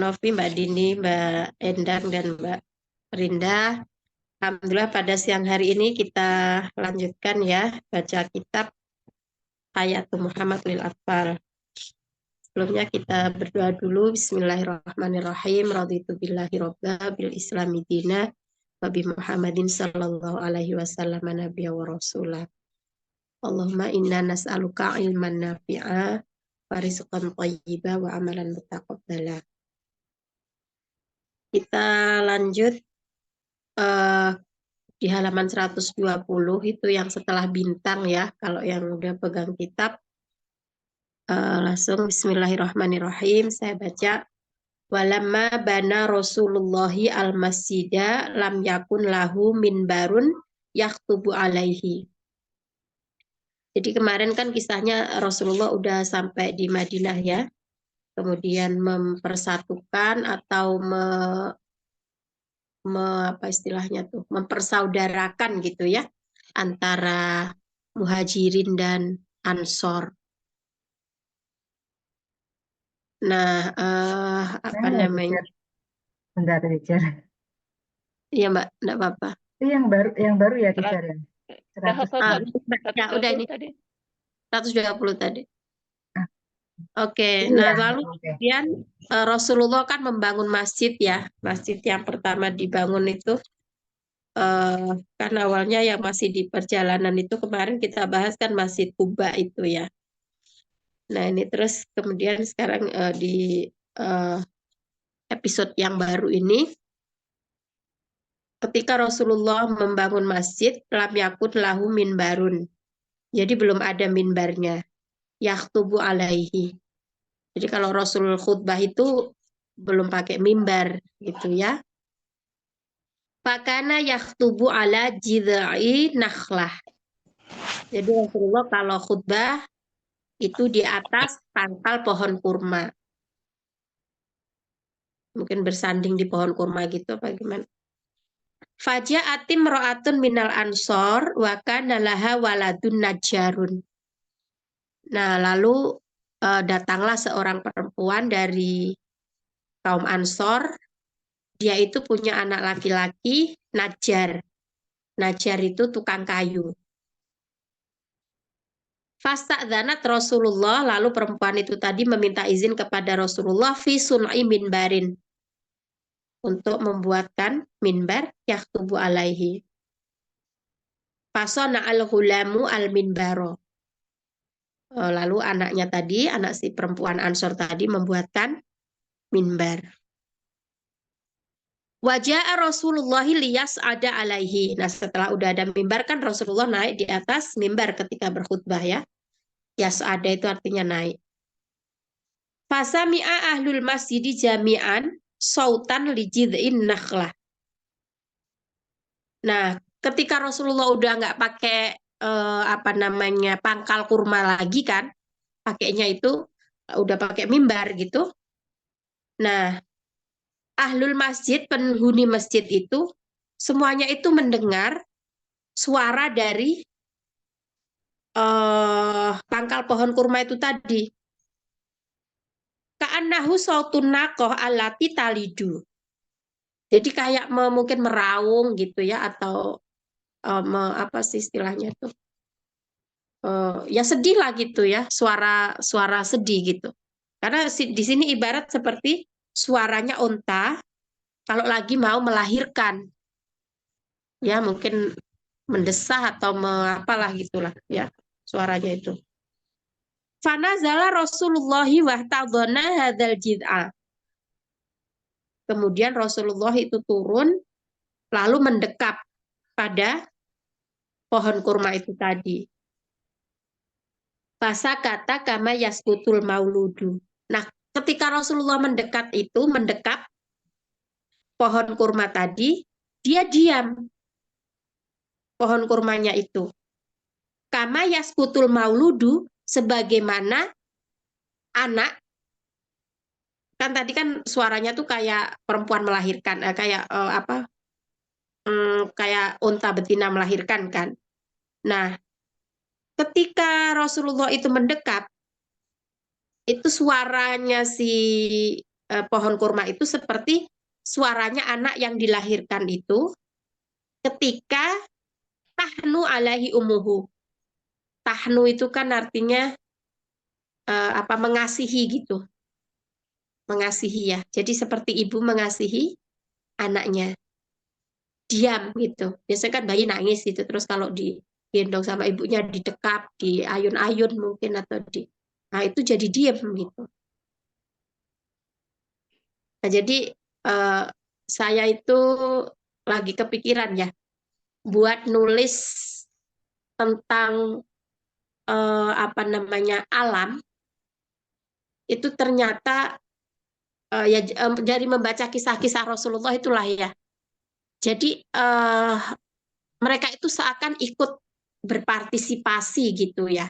Novi, Mbak Dini, Mbak Endang, dan Mbak Rinda. Alhamdulillah pada siang hari ini kita lanjutkan ya baca kitab Hayatul Muhammad lil Atfal. Sebelumnya kita berdoa dulu. Bismillahirrahmanirrahim. Raditu billahi robba bil islami dina wa bi Muhammadin sallallahu alaihi wasallam nabiyya wa rasulah. Allahumma inna nas'aluka ilman nafi'a wa rizqan thayyiba wa amalan mutaqabbala. Kita lanjut di halaman 120 itu yang setelah bintang ya. Kalau yang udah pegang kitab langsung bismillahirrahmanirrahim saya baca. Walamma bana Rasulullahi al-masjida lam yakun lahu minbarun yaktubu alaihi. Jadi kemarin kan kisahnya Rasulullah udah sampai di Madinah ya. Kemudian mempersatukan atau apa istilahnya tuh, mempersaudarakan gitu ya antara Muhajirin dan Ansor. Nah, apa namanya? Bentar, teacher. Iya Mbak, enggak apa-apa. Itu yang baru ya, teacher ya? 100. Ya udah ini tadi. 120 tadi. Oke, Iya, nah lalu oke. kemudian Rasulullah kan membangun masjid ya. Masjid yang pertama dibangun itu kan awalnya yang masih di perjalanan itu kemarin kita bahas kan Masjid Kuba itu ya. Nah ini terus kemudian sekarang di episode yang baru ini ketika Rasulullah membangun masjid lam yakun lahu minbarun. Jadi belum ada minbarnya. Yaktubu alaihi. Jadi kalau Rasul khutbah itu belum pakai mimbar gitu ya. Fakana yaktubu ala jidai nakhlah. Jadi Rasulullah kalau khutbah itu di atas pangkal pohon kurma. Mungkin bersanding di pohon kurma gitu apa gimana. Faja'atim ro'atun minal ansor wa kana laha waladun najjarun. Nah, lalu datanglah seorang perempuan dari kaum Ansor. Dia itu punya anak laki-laki, Najjar. Najjar itu tukang kayu. Fasta'dzanat Rasulullah, lalu perempuan itu tadi meminta izin kepada Rasulullah fi sun'i minbarin untuk membuatkan minbar yaktubu alaihi. Fasona al-hulamu al-minbaro. Lalu anaknya tadi, anak si perempuan Ansor tadi membuatkan minbar. Wajah Rasulullah liyas ada alaihi. Nah setelah udah ada mimbar kan Rasulullah naik di atas mimbar ketika berkhutbah ya. Yas ada itu artinya naik. Fasami'a ahlul masjid jami'an sautan lijid'in nakhlah. Nah ketika Rasulullah udah nggak pakai apa namanya pangkal kurma lagi kan, pakainya itu udah pakai mimbar gitu. Nah ahlul masjid, penghuni masjid itu semuanya itu mendengar suara dari pangkal pohon kurma itu tadi. Ka'annahu sautun naqah allati talidu. Jadi kayak mungkin meraung gitu ya atau apa sih istilahnya tuh? Ya sedih lah gitu ya, suara sedih gitu. Karena di sini ibarat seperti suaranya unta kalau lagi mau melahirkan. Ya mungkin mendesah atau apalah gitulah ya suaranya itu. Fanazala Rasulullahi wahtadona hadzal jid'a. Kemudian Rasulullah itu turun lalu mendekap pada pohon kurma itu tadi. Fasa kata kama yaskutul mauludu. Nah, ketika Rasulullah mendekat pohon kurma tadi, dia diam pohon kurmanya itu. Kama yaskutul mauludu sebagaimana anak kan tadi kan suaranya tuh kayak perempuan melahirkan, kayak apa? Kayak unta betina melahirkan kan. Nah, ketika Rasulullah itu mendekat, itu suaranya si pohon kurma itu seperti suaranya anak yang dilahirkan itu ketika tahnu alaihi umuhu. Tahnu itu kan artinya mengasihi gitu. Mengasihi ya. Jadi seperti ibu mengasihi anaknya. Diam gitu. Biasanya kan bayi nangis gitu. Terus kalau digendong sama ibunya didekap, diayun-ayun mungkin atau nah itu jadi diam gitu. Nah, jadi saya itu lagi kepikiran ya buat nulis tentang alam itu ternyata dari membaca kisah-kisah Rasulullah itulah ya. Jadi mereka itu seakan ikut berpartisipasi gitu ya.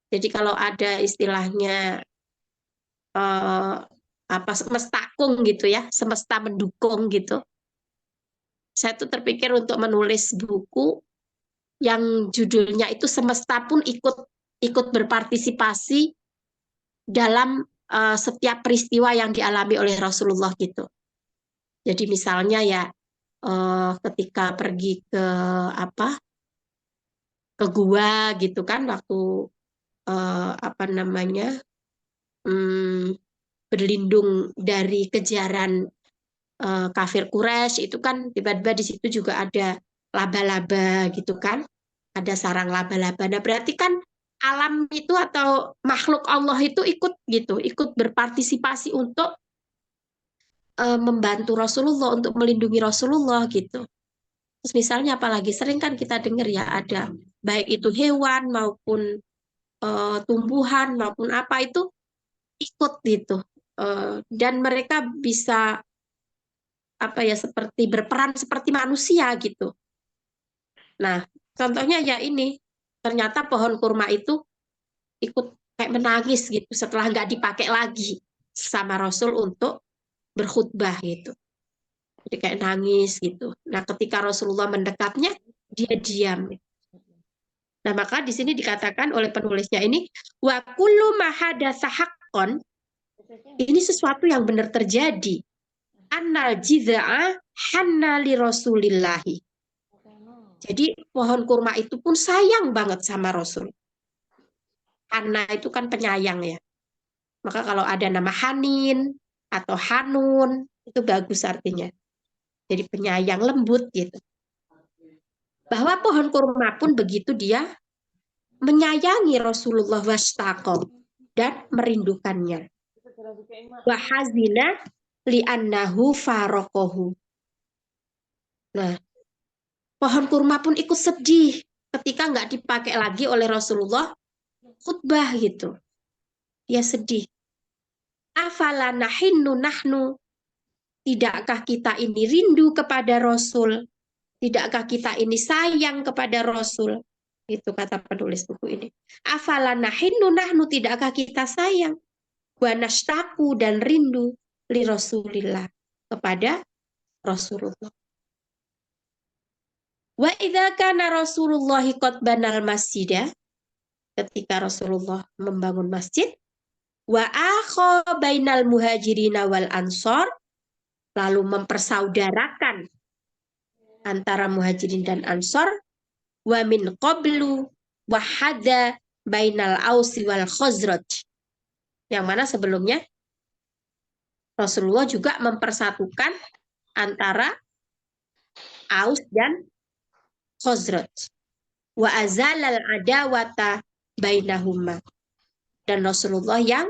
Jadi kalau ada istilahnya semestakung gitu ya, semesta mendukung gitu. Saya tuh terpikir untuk menulis buku yang judulnya itu semesta pun ikut berpartisipasi dalam setiap peristiwa yang dialami oleh Rasulullah gitu. Jadi misalnya ya ketika pergi ke gua gitu kan waktu berlindung dari kejaran kafir Quraisy itu kan tiba-tiba di situ juga ada laba-laba gitu kan, ada sarang laba-laba. Nah berarti kan alam itu atau makhluk Allah itu ikut gitu, ikut berpartisipasi untuk membantu Rasulullah, untuk melindungi Rasulullah gitu. Terus misalnya apalagi sering kan kita dengar ya ada baik itu hewan maupun tumbuhan maupun apa itu ikut gitu. Dan mereka bisa seperti berperan seperti manusia gitu. Nah, contohnya ya ini, ternyata pohon kurma itu ikut kayak menangis gitu setelah nggak dipakai lagi sama Rasul untuk berkhutbah gitu. Jadi kayak nangis gitu. Nah, ketika Rasulullah mendekapnya, dia diam. Nah, maka di sini dikatakan oleh penulisnya ini, wa kullu ma hadatsa haqqan, ini sesuatu yang benar terjadi. Annal jizaa hanna li Rasulillahi. Jadi pohon kurma itu pun sayang banget sama Rasul. Hanna itu kan penyayang ya. Maka kalau ada nama Hanin atau Hanun, itu bagus artinya. Jadi penyayang lembut gitu. Bahwa pohon kurma pun begitu dia menyayangi Rasulullah wastaqo dan merindukannya. Wahazina li'annahu farokohu. Nah, pohon kurma pun ikut sedih ketika nggak dipakai lagi oleh Rasulullah khutbah gitu. Dia sedih. Afala nahinnu nahnu. Tidakkah kita ini rindu kepada Rasul? Tidakkah kita ini sayang kepada Rasul? Itu kata penulis buku ini. Afala nahinnu nahnu. Tidakkah kita sayang? Wa nashtaku dan rindu li Rasulillah. Kepada Rasulullah. Wa idza kana Rasulullah qad banal masjidah. Ketika Rasulullah membangun masjid. Wa akha bainal muhajirina wal ansor. Lalu mempersaudarakan antara muhajirin dan ansor. Wa min qablu wahada bainal ausi wal khazraj. Yang mana sebelumnya Rasulullah juga mempersatukan antara Aus dan Khazraj. Wa azalal adawata bainahuma. Dan Rasulullah yang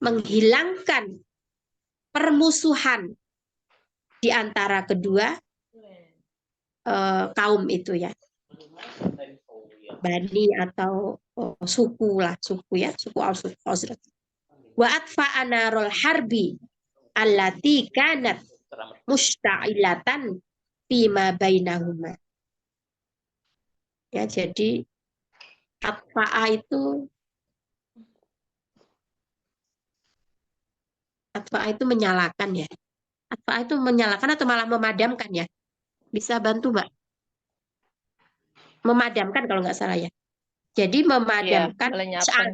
menghilangkan permusuhan di antara kedua kaum itu ya. Bani atau suku lah, suku ya, suku Aus-Khazraj. Wa atfa anarul harbi allati kanat musta'ilatan fima bainahuma. Ya, jadi atfa'a itu menyalakan ya. Atfa'a itu menyalakan atau malah memadamkan ya? Bisa bantu, Mbak? Memadamkan kalau nggak salah ya. Jadi memadamkan melenyapkan.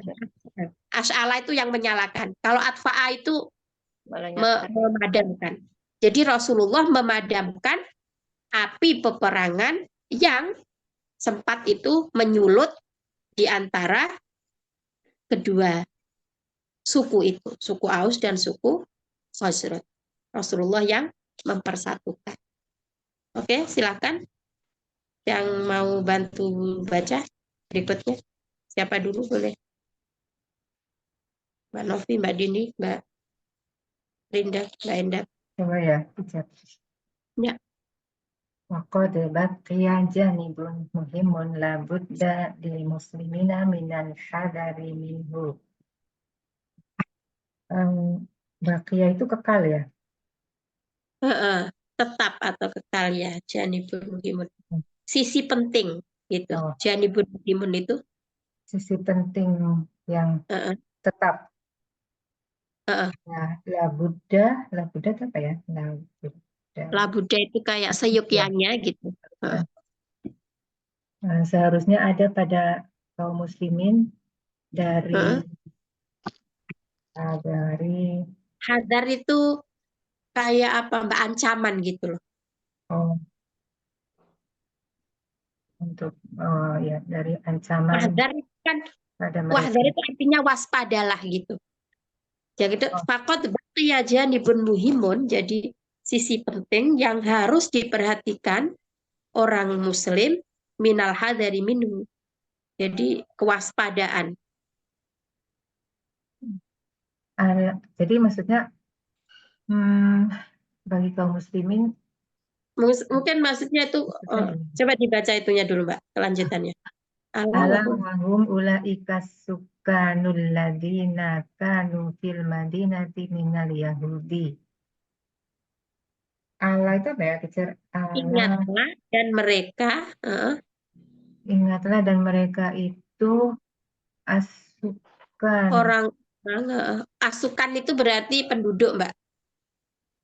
Asy'ala itu yang menyalakan. Kalau atfa'a itu memadamkan. Jadi Rasulullah memadamkan api peperangan yang sempat itu menyulut di antara kedua suku itu, suku Aus dan suku Khazraj. Rasulullah yang mempersatukan. Oke, silakan yang mau bantu baca berikutnya. Siapa dulu boleh? Mbak Novi, Mbak Dini, Mbak Linda, Mbak Endah. Coba ya, teacher. Ya. Waqad baqiya janibun muhimun la budda lil muslimina minal hadari minhu. Baqiya itu kekal ya? Tetap atau kekal ya, janibun muhimun. Sisi penting gitu. Oh, Janibun muhimun itu sisi penting yang tetap. Nah, la Buddha itu apa ya? La Buddha itu kayak seyukiannya gitu. Nah, seharusnya ada pada kaum muslimin dari hadar itu kayak apa Mbak, ancaman gitu loh. Untuk ya dari ancaman Wahdar itu kan pada wahdar mereka. itu artinya waspadalah gitu. Jadi fakot baqiya janibun muhimun, jadi sisi penting yang harus diperhatikan orang muslim minal hadari minhu. Jadi kewaspadaan. Jadi maksudnya bagi kaum muslimin Mungkin maksudnya itu coba dibaca itunya dulu Mbak, kelanjutannya. Alam wahum ulaika sukanul ladina kanu fil madinati minal yahudi. Allah itu apa ya, teacher? Ingatlah dan mereka ingatlah dan mereka itu asukan. Orang asukan itu berarti penduduk, Mbak.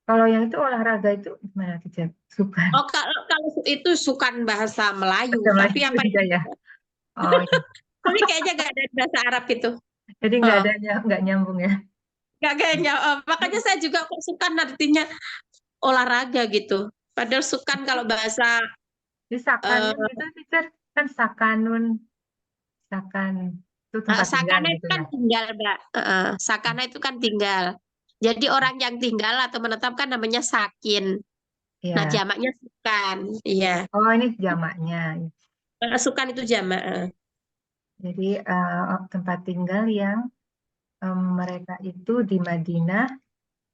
Kalau yang itu olahraga itu gimana, teacher? Sukan. Oh, kalau itu sukan bahasa Melayu, tapi apa itu ya? Oh, iya. Tapi kayaknya nggak ada bahasa Arab itu. Jadi nggak nyambung ya? Nggak kayaknya. Makanya saya juga kok sukan artinya olahraga gitu. Padahal sukan kalau bahasa di sakanun itu, teacher, kan sakan itu tempat tinggal sakana gitu itu kan ya. tinggal, Mbak. Sakana itu kan tinggal. Jadi orang yang tinggal atau menetapkan namanya sakin. Iya. Nah, jamaknya sukan. Iya. Oh, ini jamaknya. Sukan itu jamak. Jadi tempat tinggal yang mereka itu di Madinah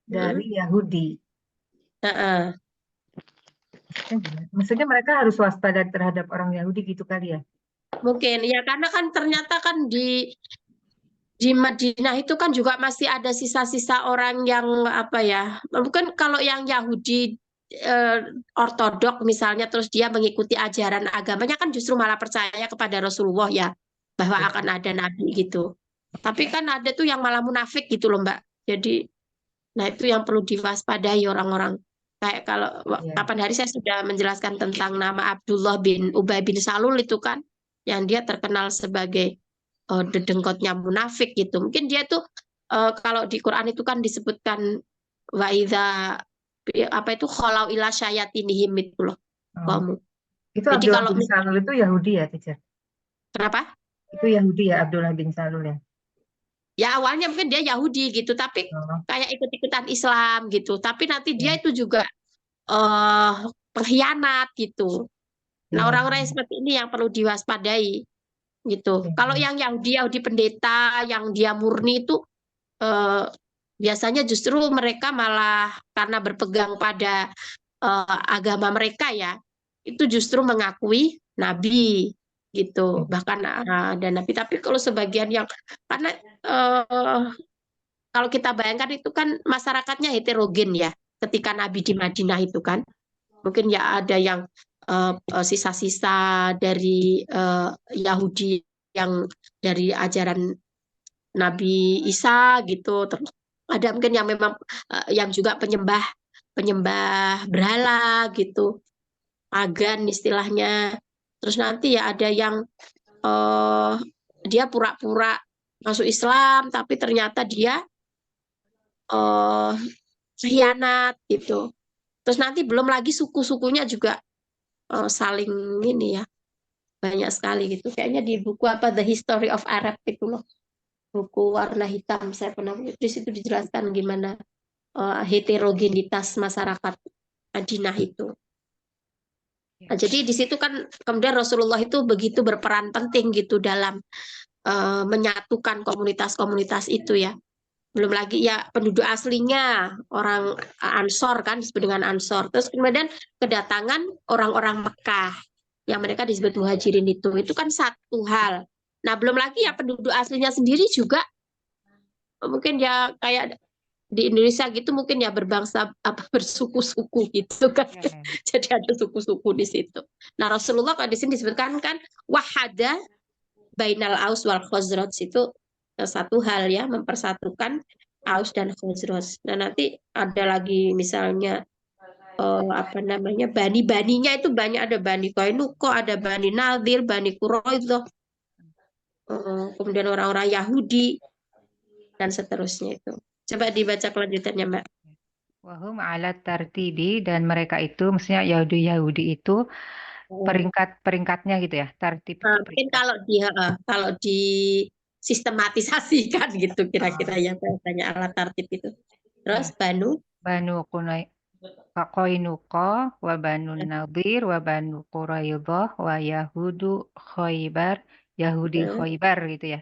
dari Yahudi. Maksudnya mereka harus waspada terhadap orang Yahudi gitu kali ya? Mungkin ya, karena kan ternyata kan di Madinah itu kan juga masih ada sisa-sisa orang yang apa ya, mungkin kalau yang Yahudi ortodok misalnya, terus dia mengikuti ajaran agamanya kan justru malah percaya kepada Rasulullah ya, bahwa akan ada nabi gitu. Tapi kan ada tuh yang malah munafik gitu loh Mbak. Jadi nah itu yang perlu diwaspadai orang-orang. Kayak kalau kapan hari saya sudah menjelaskan tentang nama Abdullah bin Ubay bin Salul itu kan, yang dia terkenal sebagai dedengkotnya munafik gitu. Mungkin dia tuh kalau di Quran itu kan disebutkan wa idza apa itu kholau ila syayatinihim itu loh. Kamu. Itu Jadi Abdullah kalau bin Salul itu Yahudi ya, teacher? Kenapa? Itu Yahudi ya, Abdullah bin Salul ya? Ya awalnya mungkin dia Yahudi gitu, tapi kayak ikut-ikutan Islam gitu. Tapi nanti dia itu juga pengkhianat gitu. Nah orang-orang seperti ini yang perlu diwaspadai gitu. Kalau yang Yahudi pendeta yang dia murni itu biasanya justru mereka malah karena berpegang pada agama mereka ya, itu justru mengakui nabi gitu, bahkan ada nabi. Tapi kalau sebagian yang karena kalau kita bayangkan itu kan masyarakatnya heterogen ya, ketika nabi di Madinah itu kan mungkin ya ada yang sisa-sisa dari Yahudi yang dari ajaran Nabi Isa gitu. Terus ada mungkin yang memang yang juga penyembah berhala gitu, pagan istilahnya. Terus nanti ya ada yang dia pura-pura masuk Islam tapi ternyata dia khianat gitu. Terus nanti belum lagi suku-sukunya juga saling ini ya, banyak sekali gitu. Kayaknya di buku apa The History of Arab itu loh, buku warna hitam saya pernah di situ dijelaskan gimana heterogenitas masyarakat Madinah itu. Ya. Nah, jadi di situ kan kemudian Rasulullah itu begitu berperan penting gitu dalam menyatukan komunitas-komunitas itu ya. Belum lagi ya penduduk aslinya orang Ansor kan disebut dengan Ansor. Terus kemudian kedatangan orang-orang Mekah yang mereka disebut muhajirin itu kan satu hal. Nah, belum lagi ya penduduk aslinya sendiri juga mungkin ya kayak di Indonesia gitu mungkin ya berbangsa apa bersuku-suku gitu kan. Ya, ya. Jadi ada suku-suku di situ. Nah, Rasulullah kalau di sini disebutkan kan wahada bainal aus wal khazraj itu satu hal ya mempersatukan aus dan khazraj. Nah, nanti ada lagi misalnya apa namanya bani-baninya itu banyak, ada Bani Qainuqa, ada Bani Nadir, Bani Quraidah, kemudian orang-orang Yahudi dan seterusnya itu. Coba dibaca kelanjutannya, Mbak. Wahum ala tartibi, dan mereka itu, maksudnya Yahudi itu peringkat-peringkatnya gitu ya. Tartib itu Mungkin peringkat. kalau di sistematisasikan gitu kira-kira Oh, ya bahasanya alat tertib itu. Terus ya. Banu, Banu Qainuqa wa Banu Nadir wa Banu Quraidah wa Khaybar, Yahudi eh, Khaybar gitu ya.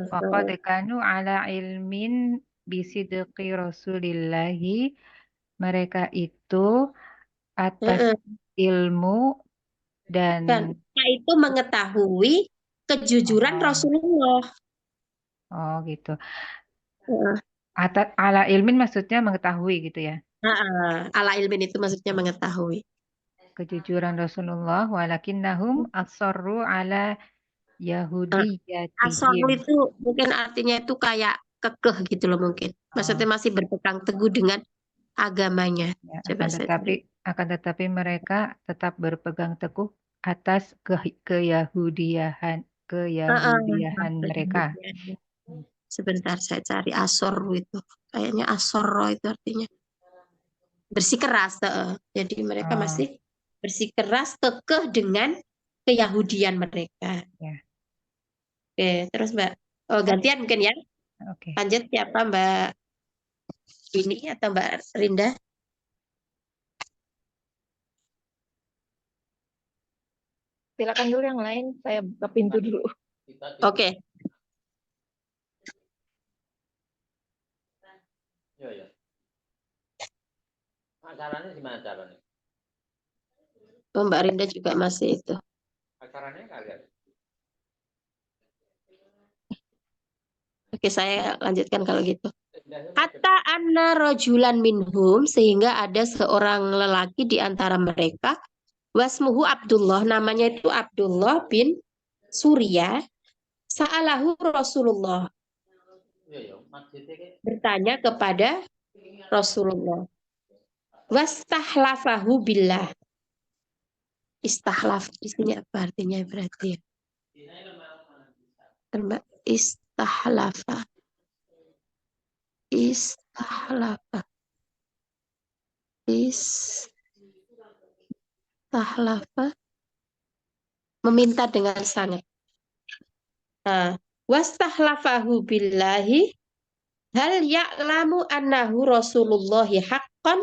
Wa qad eh, kanu ala ilmin bisidqi Rasulillahi, mereka itu atas eh, ilmu dan dan kita itu mengetahui kejujuran oh, Rasulullah. oh gitu. Eh, Atas ala ilmin maksudnya mengetahui gitu ya. ala ilmin itu maksudnya mengetahui. Kejujuran Rasulullah walakinnahum asarru ala Eh, Asor yahudiyatihim. itu mungkin artinya itu kayak kekeh gitu loh mungkin. Oh, Maksudnya masih berpegang teguh dengan agamanya. ya, Coba saya cari. akan tetapi mereka tetap berpegang teguh atas keyahudiahan Heeh, keyahudiahan mereka. sebentar saya cari asor itu. Kayaknya asoro itu artinya bersikeras. Jadi mereka Oh, masih bersikeras kekeh dengan keyahudian mereka. ya. Oke, terus Mbak. Oh, gantian mungkin ya. Oke. Lanjut siapa Mbak ini atau Mbak Rinda? Silakan dulu yang lain, saya buka pintu dulu. Oke. Iya, iya. Acaranya gimana caranya? Oh, Mbak Rinda juga masih itu. Acaranya kalian. Oke, saya lanjutkan kalau gitu. Hatta anna rojulan minhum, sehingga ada seorang lelaki di antara mereka, wasmuhu Abdullah, namanya itu Abdullah bin Surya, sa'alahu Rasulullah, Iya, iya. Maksudnya kayak bertanya kepada Rasulullah. Wastahlafahu billah. Istahlaf di sini apa artinya berarti ya? Mbak, istahlafa. Istahlafa. Istahlafa. Meminta dengan sangat. Nah, wastahlafahu billahi hal ya'lamu annahu Rasulullahi haqqan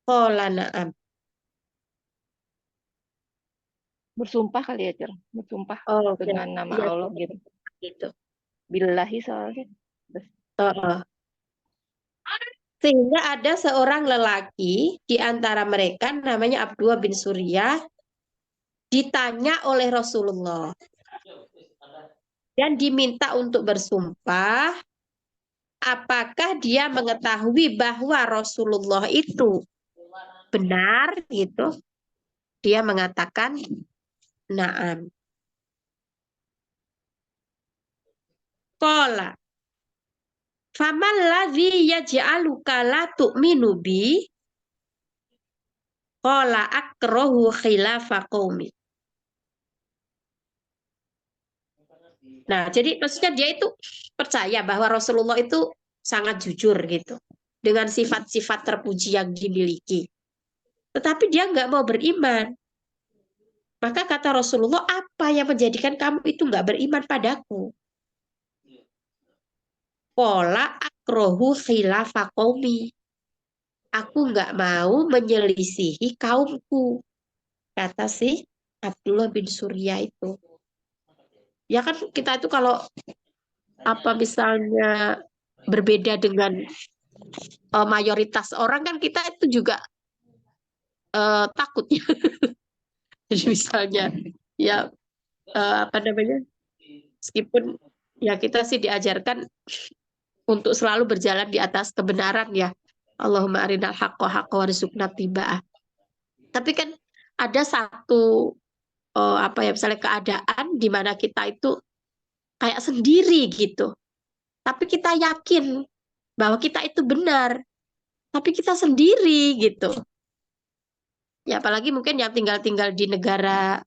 qala na'am. Bersumpah kali ya, Cer. Bersumpah Oh, oke. dengan nama Iya, Allah gitu. gitu. Billahi soalnya. Heeh. Sehingga ada seorang lelaki di antara mereka namanya Abdullah bin Surya ditanya oleh Rasulullah dan diminta untuk bersumpah apakah dia mengetahui bahwa Rasulullah itu benar gitu. Dia mengatakan na'am. Qala faman ladzi yaj'aluka la tu'minu bi qala akrahu khilafa qaumi. Nah, jadi maksudnya dia itu percaya bahwa Rasulullah itu sangat jujur gitu. dengan sifat-sifat terpuji yang dimiliki. Tetapi dia nggak mau beriman. Maka kata Rasulullah, apa yang menjadikan kamu itu nggak beriman padaku? Pola akrohu khilafa qaumi. Aku nggak mau menyelisihi kaumku. Kata si Abdullah bin Surya itu. Ya kan kita itu kalau apa misalnya berbeda dengan mayoritas orang kan kita itu juga takut ya. Jadi misalnya ya apa namanya, meskipun ya kita sih diajarkan untuk selalu berjalan di atas kebenaran ya. Allahumma arinal haqqa haqqa warzuqna tiba'ah. Tapi kan ada satu apa ya misalnya keadaan di mana kita itu kayak sendiri gitu. Tapi kita yakin bahwa kita itu benar. Tapi kita sendiri gitu. Ya apalagi mungkin yang tinggal-tinggal di negara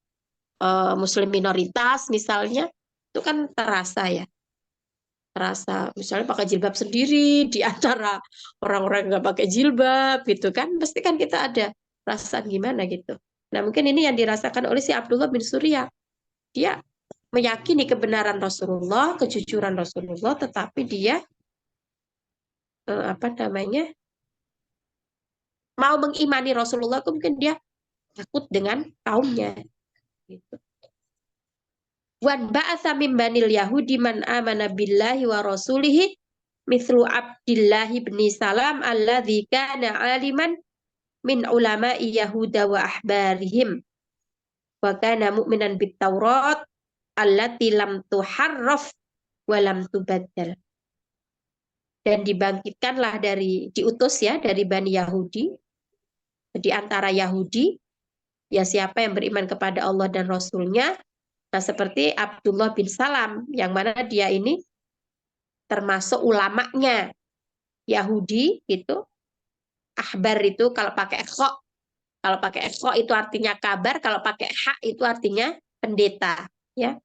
muslim minoritas misalnya, itu kan terasa ya. Terasa misalnya pakai jilbab sendiri di antara orang-orang yang nggak pakai jilbab gitu kan. Pasti kan kita ada perasaan gimana gitu. Nah mungkin ini yang dirasakan oleh si Abdullah bin Surya. Dia meyakini kebenaran Rasulullah, kejujuran Rasulullah, tetapi dia apa namanya, mau mengimani Rasulullah itu mungkin dia takut dengan kaumnya gitu. Wan ba'atsa min banil yahudi man amana billahi wa rasulihi mithlu Abdillah bin Salam alladzi kana aliman min ulama'i Yahuda wa ahbarihim wa kana mu'minan bit Taurat allati lam tuharraf wa lam tubaddal. Dan dibangkitkanlah diutus ya dari Bani Yahudi, di antara Yahudi, ya siapa yang beriman kepada Allah dan Rasulnya. Nah seperti Abdullah bin Salam, yang mana dia ini termasuk ulamanya Yahudi gitu. Ahbar itu kalau pakai ekho itu artinya kabar, kalau pakai hak itu artinya pendeta ya.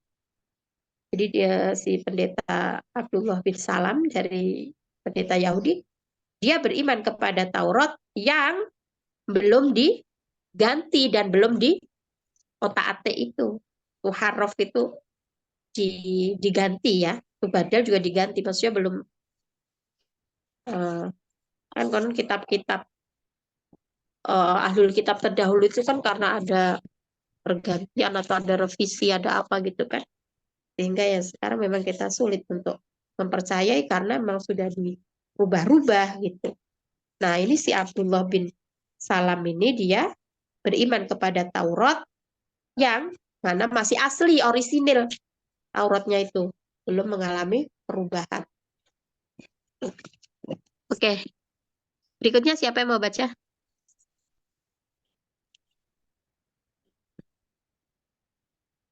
Jadi dia si pendeta Abdullah bin Salam dari pendeta Yahudi, dia beriman kepada Taurat yang belum diganti dan belum di otak-atik itu. Harrof itu diganti ya. Badal juga diganti, maksudnya belum kan kitab-kitab ahlul kitab terdahulu itu kan karena ada pergantian atau ada revisi, ada apa gitu kan. Sehingga ya sekarang memang kita sulit untuk mempercayai karena memang sudah dirubah-rubah gitu. Nah ini si Abdullah bin Salam ini dia beriman kepada Taurat yang mana masih asli, orisinil Tauratnya itu. Belum mengalami perubahan. Oke. Berikutnya siapa yang mau baca?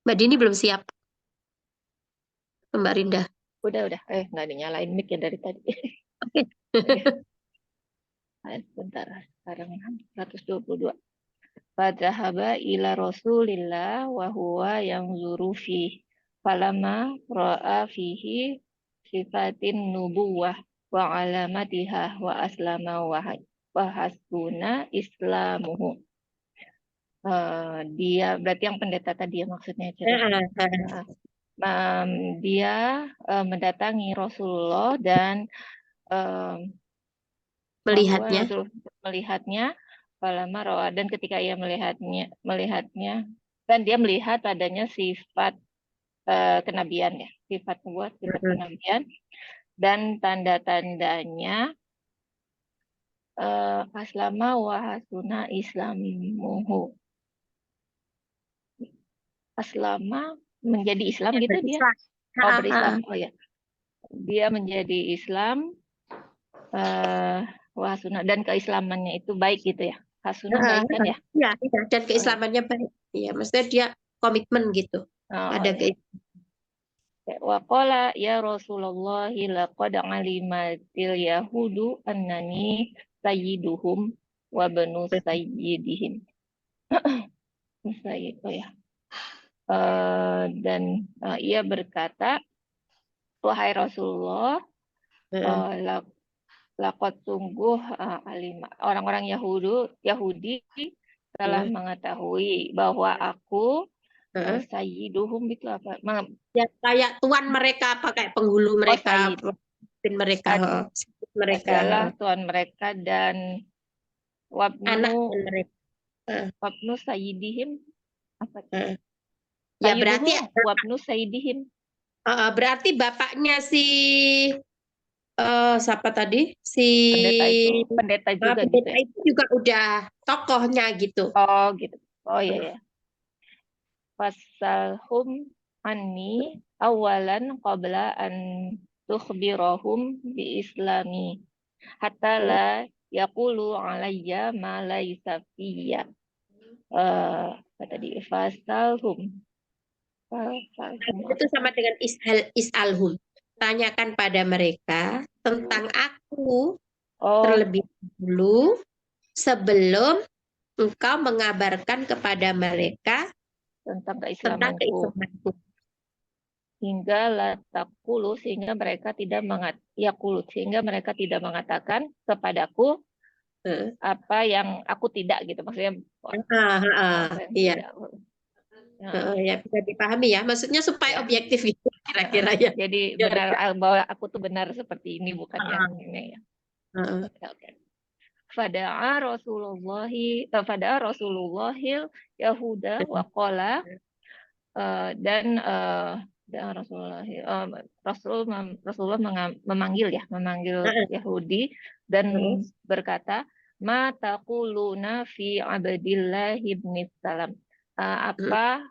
Mbak Dini belum siap. Mbak Rinda. Udah. Nggak dinyalain mic ya dari tadi. Oke. Bentar, sekarang 122. Fadzahaba ila Rasulillah wa huwa yanzuru fihi. Falamma ra'a fihi sifatin nubuwah wa alamatiha wa aslama wa hasbuna islamuhu. Dia berarti yang pendeta tadi ya maksudnya. Dia mendatangi Rasulullah dan melihatnya dan ketika ia melihatnya dan dia melihat adanya sifat kenabian ya, sifat nubuat, sifat kenabian dan tanda-tandanya aslama wa hasuna islamuhu. Aslama menjadi Islam gitu dia. Berislam. Oh ya. Dia menjadi Islam wahasuna dan keislamannya itu baik gitu ya. Hasuna baik kan ya? Iya, dan keislamannya baik. Iya, maksudnya dia komitmen gitu. Ada wa qala ya Rasulullah laqad alimatil yahudu annani sayyiduhum wa banu sayyidihim. Sayyid, oh ya. Dan ia berkata, wahai Rasulullah, Lakot sungguh orang-orang Yahudi telah mengetahui bahwa aku sayyiduhum itu apa? Ya, kayak tuan mereka, pakai penghulu mereka, Sayyid pemimpin mereka, mereka, adalah tuan mereka dan anak wabnu mereka. sayyidihim apa? Ya berarti Sayyiduhum wabnu sayyidihim. berarti bapaknya si siapa tadi? Si Pendeta juga gitu pendeta ya. itu juga udah tokohnya gitu. Oh gitu. Oh iya ya. Fasalhum anni awalan qabla an tukhbirahum bi islami hatta la yaqulu alayya ma laysa fiyya. Tadi fasalhum. Itu sama dengan is'alhum. Tanyakan pada mereka tentang aku terlebih dahulu sebelum engkau mengabarkan kepada mereka tentang tentang keislamanku. keislamanku. Hingga latakulu sehingga mereka tidak sehingga mereka tidak mengatakan kepadaku apa yang aku tidak gitu, maksudnya Iya. tidak. Ya bisa dipahami ya, maksudnya supaya objektif gitu kira-kira ya. Jadi benar bahwa aku tuh benar seperti ini, bukan yang ini ya. Oke. Fada'a Rasulullahil Yahuda wa qala dan Rasulullah memanggil Yahudi dan berkata, ma taquluna fi Abdillah ibn Salam. Apa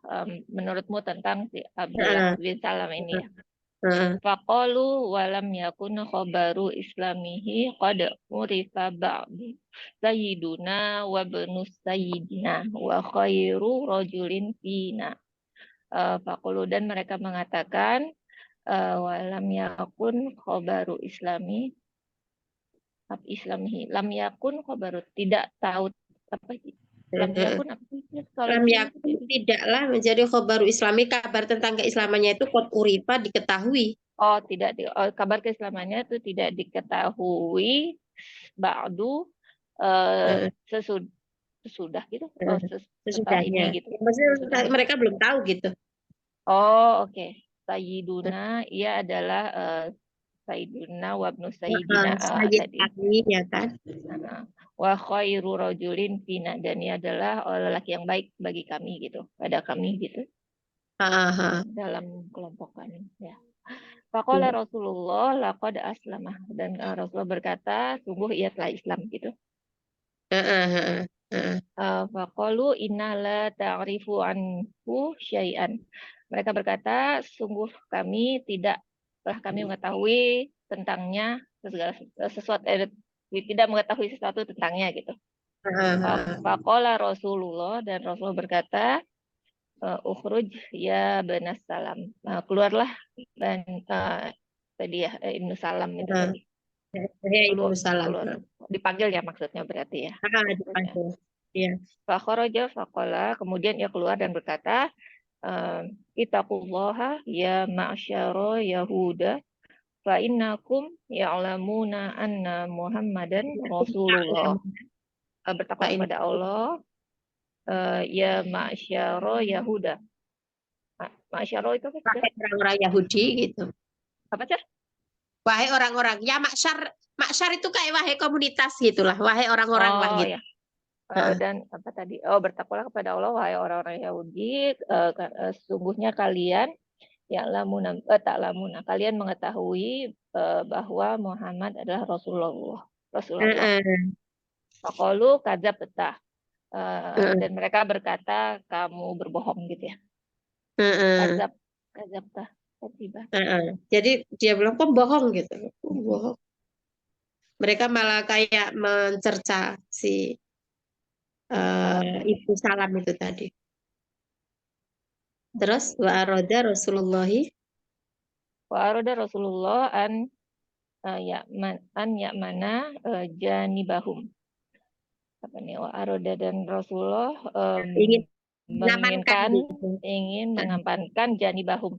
menurutmu tentang si Abdullah bin Salam ini ya? Faqalu walam yakun khabaru islamihi qad urifa ba'di sayyiduna wa ibnu sayyidina wa khairu rajulin fina. Faqalu dan mereka mengatakan walam yakun khabaru islamihi lam yakun khabaru tidak tahu apa itu. Lam yakun apa sih? Lam yakun tidaklah menjadi khabaru islami, kabar tentang keislamannya itu qad urifa diketahui. Kabar keislamannya itu tidak diketahui ba'du sesudah gitu. Sesudahnya. Ini gitu. Maksudnya mereka belum tahu gitu. Oke. Sayyiduna ia adalah Sayyiduna wa ibnu sayyidina tadi. Ya kan? Wa khairu rajulin fina dan ia adalah lelaki yang baik bagi kami gitu, pada kami gitu. Dalam kelompok kami ya. Faqala Rasulullah laqad aslamah dan Rasulullah berkata sungguh ia telah Islam gitu. Faqalu inna la ta'rifu anhu syai'an. Mereka berkata sungguh kami mengetahui tentangnya segala sesuatu tidak mengetahui sesuatu tentangnya gitu. Faqala Rasulullah dan Rasulullah berkata ukhruj ya benas salam. Keluarlah dan tadi ya Ibnu Salam itu tadi. Ibnu Salam. Dipanggil ya maksudnya berarti ya. Dipanggil. Iya. Fakharaja faqala kemudian ia keluar dan berkata ittaqullaha ya ma'syara yahuda fa innakum ya'lamuna anna Muhammadan Rasulullah. Bertakwa kepada Allah ya ma'syara Yahuda. Ma'syara itu apa? Orang-orang Yahudi gitu. Apa sih? Wahai orang-orang, ya masyar itu kayak wahai komunitas gitulah, wahai orang-orang lah gitu. Ya. Dan apa tadi? Bertakwalah kepada Allah wahai orang-orang Yahudi, sesungguhnya kalian ta'lamuna kalian mengetahui bahwa Muhammad adalah Rasulullah. Faqalu kadzabta. Dan mereka berkata kamu berbohong gitu ya. Kadzabta. Jadi dia bilang kok bohong gitu. Bohong. Mereka malah kayak mencerca si Ibnu Salam itu tadi. Terus wa arada Rasulullah an ya'mana janibahum. Apa nih? Wa arada dan Rasulullah ingin mengamankan janibahum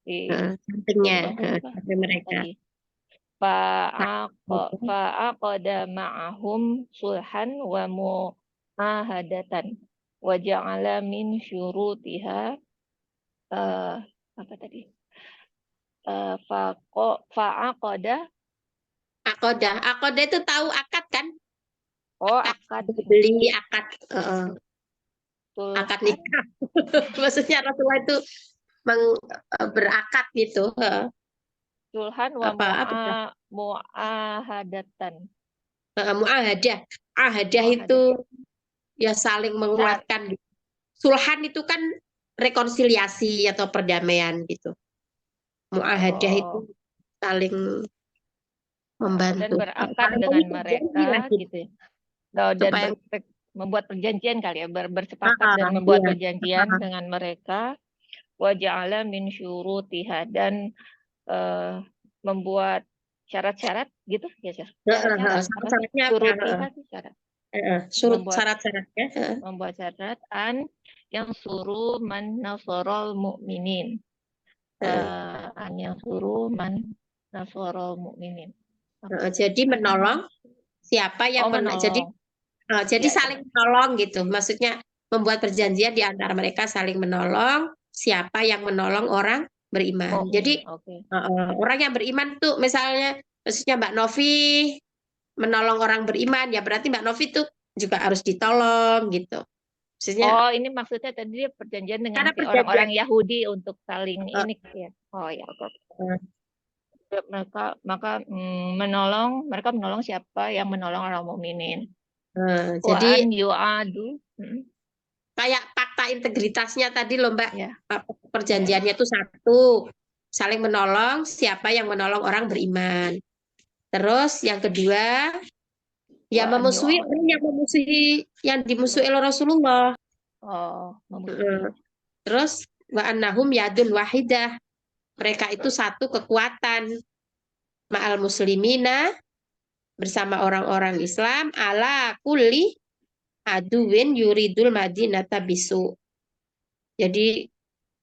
di sampingnya mereka. fa'aqada ma'ahum sulhan wa mu'ahadatan wa ja'ala min syurutiha apa tadi? Fa'aqada Akoda itu tahu akad kan? akad Beli akad, akad sulhan nikah. Maksudnya Rasulullah itu berakad gitu. sulhan wa Apa mu'ahadatan. muahadah. Ahadah itu ya saling menguatkan. Sulhan itu kan rekonsiliasi atau perdamaian gitu. Muahadah itu saling dan membantu. berakad Saling dengan berjanji mereka lah gitu. gitu ya. Dan Supaya membuat perjanjian kali ya, bersepakat dan membuat iya. perjanjian dengan mereka. Wa ja'ala min syurutiha dan membuat syarat-syarat gitu ya, syarat-syarat apa sih? Syaratnya apa? Syurutiha sih syarat. Syarat-syaratnya. Membuat syarat yang suruh man nasarul mu'minin. Yang suruh man nasarul mu'minin. Jadi menolong siapa yang menolong. Jadi saling menolong gitu. Maksudnya membuat perjanjian di antara mereka saling menolong siapa yang menolong orang beriman. Jadi orang yang beriman tuh misalnya maksudnya Mbak Novi menolong orang beriman ya berarti Mbak Novi tuh juga harus ditolong gitu. Maksudnya ini maksudnya tadi dia perjanjian dengan karena si orang-orang Yahudi untuk saling ini ya. Mereka menolong siapa yang menolong orang mukminin. Jadi yu'adu kayak fakta integritasnya tadi loh Mbak. Ya. Perjanjiannya itu satu, saling menolong siapa yang menolong orang beriman. Terus yang kedua, ya memusuhi yang dimusuhi oleh Rasulullah. Terus wa annahum yadun wahidah. Mereka itu satu kekuatan. Ma'al muslimina bersama orang-orang Islam ala kulli aduwin yuridul madinata bisu. Jadi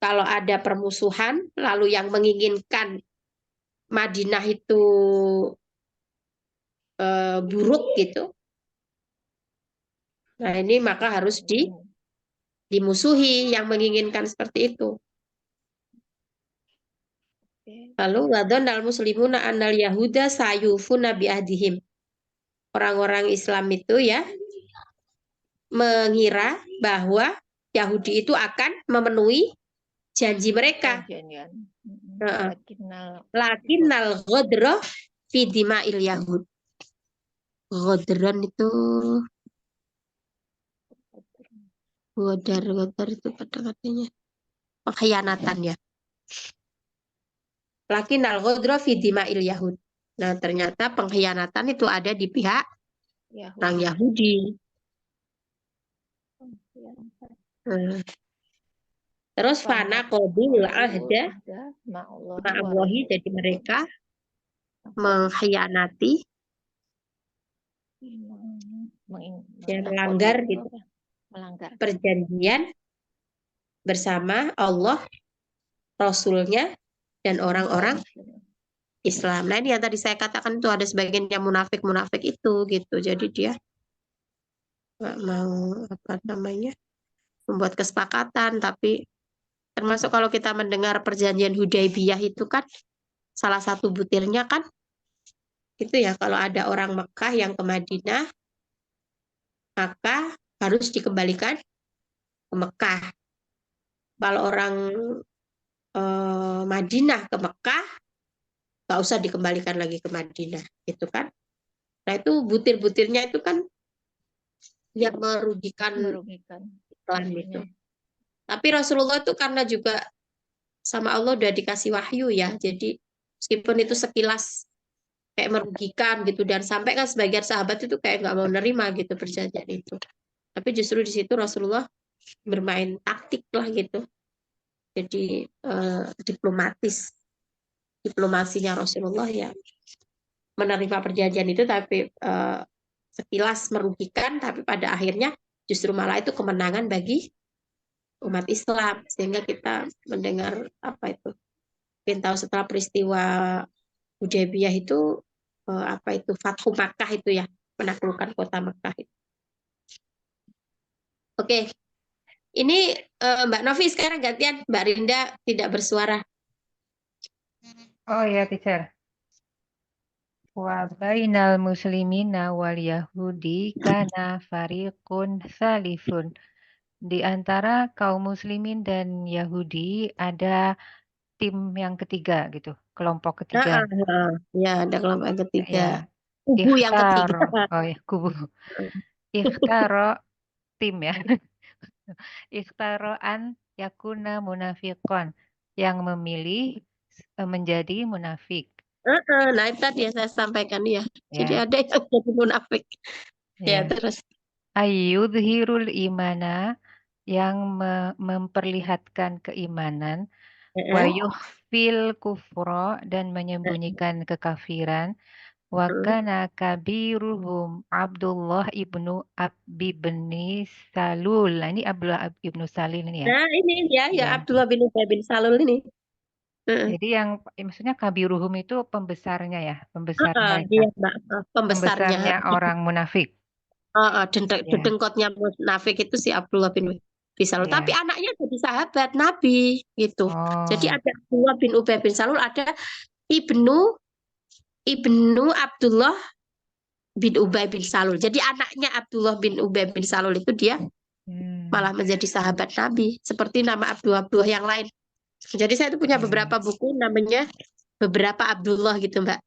kalau ada permusuhan lalu yang menginginkan Madinah itu buruk gitu. Nah, ini maka harus dimusuhi yang menginginkan seperti itu. Lalu wadon al muslimuna annal yahuda sayufuna bi ahdihim. Orang-orang Islam itu ya mengira bahwa Yahudi itu akan memenuhi janji mereka. Lakinnal ghadra fi dima'il yahud. Ghadran itu Ghadar itu kata-katanya pengkhianatan ya. Lakinnal ghadra fi dima'il yahud. Nah, ternyata pengkhianatan itu ada di pihak orang Yahudi. Terus fana qadul ahda ma'allahi, jadi mereka mengkhianati, melanggar gitu, perjanjian bersama Allah, Rasulnya, dan orang-orang Islam. Nah, ini yang tadi saya katakan itu ada sebagian yang munafik itu gitu. Jadi dia nggak mau membuat kesepakatan, tapi termasuk kalau kita mendengar perjanjian Hudaybiyah itu kan salah satu butirnya kan itu ya, kalau ada orang Mekah yang ke Madinah maka harus dikembalikan ke Mekah. Kalau orang Madinah ke Mekah nggak usah dikembalikan lagi ke Madinah, gitu kan? Nah, itu butir-butirnya itu kan yang merugikan Islam itu. Tapi Rasulullah itu karena juga sama Allah udah dikasih wahyu ya, jadi meskipun itu sekilas kayak merugikan gitu, dan sampai kan sebagian sahabat itu kayak nggak mau nerima gitu perjanjian itu. Tapi justru di situ Rasulullah bermain taktik lah gitu. Jadi diplomasinya Rasulullah ya menerima perjanjian itu, tapi sekilas merugikan, tapi pada akhirnya justru malah itu kemenangan bagi umat Islam. Sehingga kita mendengar apa itu, kita tahu setelah peristiwa Hudaybiyah itu apa itu Fathu Makkah itu ya, penaklukan kota Makkah itu. Oke, ini Mbak Novi sekarang gantian, Mbak Rinda tidak bersuara. Oh ya, teacher. Wa bainal muslimina wal yahudi kana fariqun salifun. Di antara kaum muslimin dan Yahudi ada tim yang ketiga gitu, kelompok ketiga. Ya, ada kelompok yang ketiga. Ya, Kubu yang ketiga. oh ya, kubu. Ikhtaro tim ya. Ikhtaro an yakuna munafiqon, yang memilih menjadi munafik. Nah, itu tadi yang saya sampaikan ya. Jadi Ya. ada yang jadi munafik. Ya, Ya. terus. Ayyudhirul imana, yang memperlihatkan keimanan, wa yukhfil kufra, dan menyembunyikan kekafiran, wa kana kabiruhum Abdullah ibnu Abi bin Salul. Nah, ini Abdullah ibnu Salul ini ya. Nah, ini ya Ya. Abdullah bin Ubay bin Salul ini. Jadi yang maksudnya kabiruhum itu pembesarnya ya, pembesar mereka. Dia Mbak, pembesarnya. Pembesarnya orang munafik. Ya. Dedengkotnya munafik itu si Abdullah bin Salul. Ya. Tapi anaknya jadi sahabat Nabi gitu. Oh. Jadi ada Abdullah bin Ubay bin Salul, ada ibnu Abdullah bin Ubay bin Salul. Jadi anaknya Abdullah bin Ubay bin Salul itu dia malah menjadi sahabat Nabi, seperti nama Abdullah yang lain. Jadi saya itu punya beberapa buku namanya beberapa Abdullah gitu, Mbak.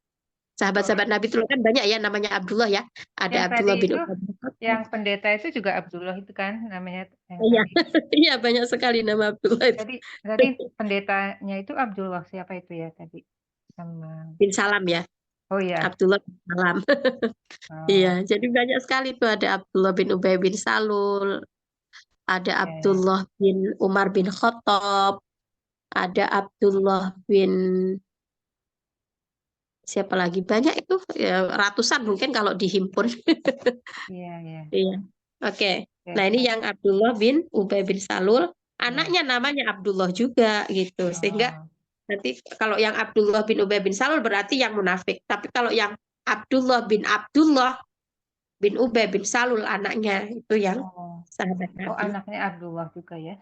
Sahabat-sahabat Nabi itu kan banyak ya namanya Abdullah ya. Ada Yang Abdullah tadi bin itu, Ubay bin Salul. yang pendeta itu juga Abdullah itu kan namanya. Iya, iya banyak sekali nama Abdullah itu. Tadi pendetanya itu Abdullah siapa itu ya tadi? Sama. Bin Salam ya. Oh iya. Abdullah bin Salam. Iya, jadi banyak sekali tuh, ada Abdullah bin Ubay bin Salul, ada Abdullah bin Umar bin Khattab, ada Abdullah bin siapa lagi, banyak itu ya, ratusan mungkin kalau dihimpun. Iya, iya. Iya. Oke. Nah, ini yang Abdullah bin Ubay bin Salul, anaknya namanya Abdullah juga gitu. Sehingga nanti kalau yang Abdullah bin Ubay bin Salul berarti yang munafik. Tapi kalau yang Abdullah bin Ubay bin Salul anaknya itu yang sahabat Nabi. Oh, anaknya Abdullah juga ya.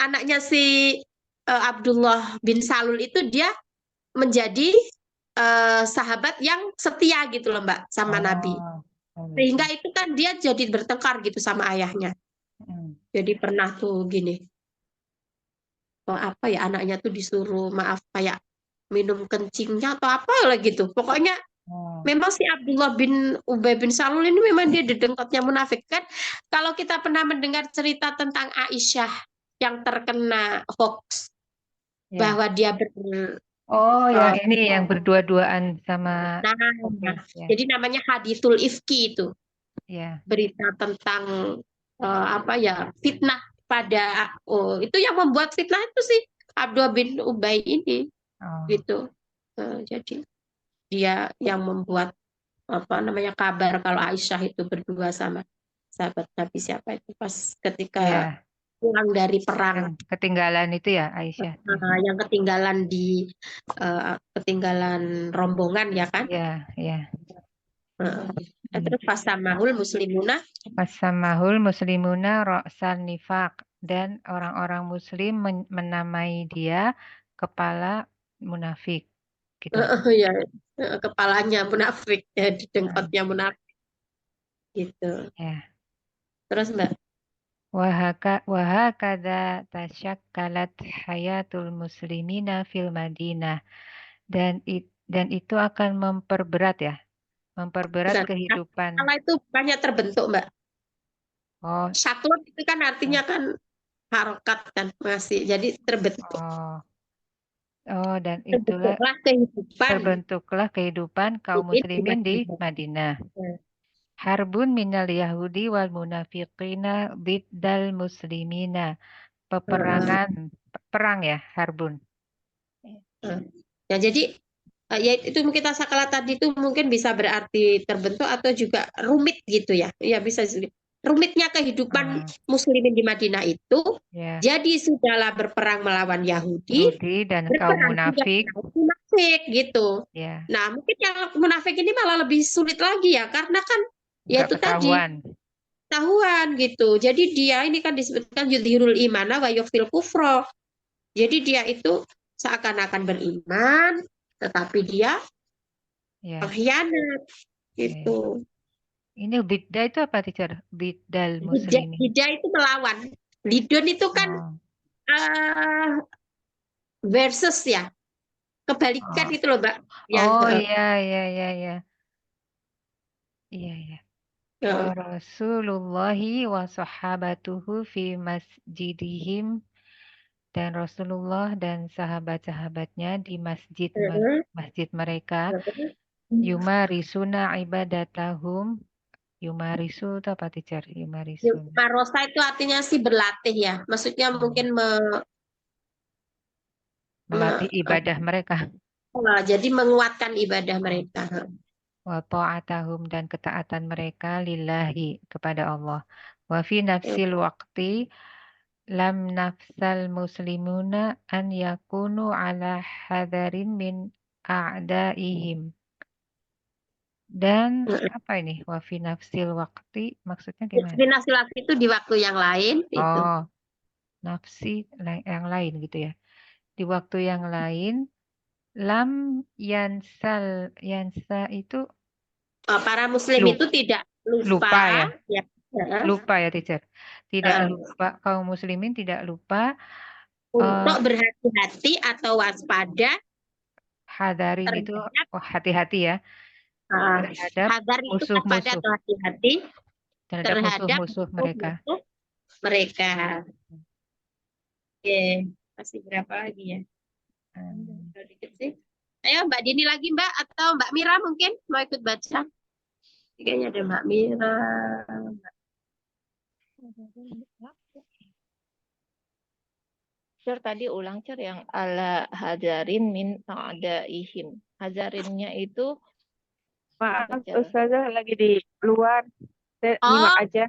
Anaknya si Abdullah bin Salul itu dia menjadi sahabat yang setia gitu loh, Mbak, sama Nabi. Sehingga itu kan dia jadi bertengkar gitu sama ayahnya. Jadi pernah tuh gini, apa ya, anaknya tuh disuruh maaf kayak minum kencingnya atau apa lah gitu. Pokoknya memang si Abdullah bin Ubay bin Salul ini memang dia dedengkotnya munafik kan. Kalau kita pernah mendengar cerita tentang Aisyah yang terkena hoax bahwa dia yang ini yang berdua-duaan sama. Jadi namanya hadithul ifki itu. Berita tentang fitnah pada itu yang membuat fitnah itu sih Abdullah bin Ubay ini gitu. Jadi dia yang membuat kabar kalau Aisyah itu berdua sama sahabat Nabi siapa itu pas ketika pulang dari perang. Yang ketinggalan itu ya Aisyah. Yang ketinggalan rombongan ya kan? Iya. Terus fasamahul muslimuna. Fasamahul muslimuna ra'san nifaq, dan orang-orang muslim menamai dia kepala munafik. Gitu. Ya, kepalanya munafik, ya, dengkotnya munafik. Gitu. Ya. Terus Mbak. Wahakadha tasyakkalat hayatul muslimina fil Madinah, dan itu akan memperberat kehidupan. Kalau itu banyak terbentuk, Mbak. Syaklun itu kan artinya kan harokat kan masih, jadi terbentuk. Dan itulah terbentuklah kehidupan kaum muslimin di Madinah. Harbun minal Yahudi wal munafiqina biddal muslimina. Perang ya, harbun. Ya, jadi ya itu kita sakala tadi itu mungkin bisa berarti terbentuk atau juga rumit gitu ya. Ya bisa rumitnya kehidupan muslimin di Madinah itu, Ya. jadi sudahlah berperang melawan Yahudi, Yahudi dan kaum berperang juga munafik. melawan munafik gitu. Ya. Nah, mungkin yang munafik ini malah lebih sulit lagi ya, karena kan ya Nggak itu tadi ketahuan. tahuan gitu. Jadi dia ini kan disebutkan yudhirul imana wa yukhfil kufra. Jadi dia itu seakan-akan beriman, tetapi dia Ya. pengkhianat gitu. Ini bidda itu apa, teacher? Biddal Hida muslimin. itu melawan. Lidun itu kan Oh. versus ya, kebalikan Oh. itu loh Mbak. Oh iya. Iya. Ya. Wa Rasulullahi wa sahabatuhu fi masjidihim, dan Rasulullah dan sahabat-sahabatnya di masjid mereka. Yumarisuna ibadatahum. Yumarisu itu apa, teacher? Yumarisuna. Marosa itu artinya sih berlatih ya. Maksudnya mungkin Melatih ibadah mereka. jadi menguatkan ibadah mereka. Wa ta'atahum, dan ketaatan mereka lillahi, kepada Allah. Wa fi nafsil waqti lam nafsal muslimuna an yakunu ala hadarin min a'daihim. Dan apa ini? Wa fi nafsil waqti maksudnya gimana? Nafsi itu di waktu yang lain itu. Oh, nafsi yang lain gitu ya. Di waktu yang lain, lam yansa itu Para muslim itu tidak lupa ya. Ya. Lupa ya, teacher. Tidak lupa, kaum muslimin tidak lupa untuk berhati-hati atau waspada. Hadarin itu hati-hati ya. Terhadap Hadar itu waspada musuh-musuh. atau hati-hati terhadap musuh-musuh mereka. Oke, masih berapa lagi ya? Dikit sih. Ayo Mbak Dini lagi Mbak, atau Mbak Mira mungkin mau ikut baca? Kayaknya ada Mbak Mira. Cer, tadi ulang Cer yang ala hadarin min a'daihim. Hadarinnya itu Maaf, Ustazah lagi di luar. Saya nyimak aja.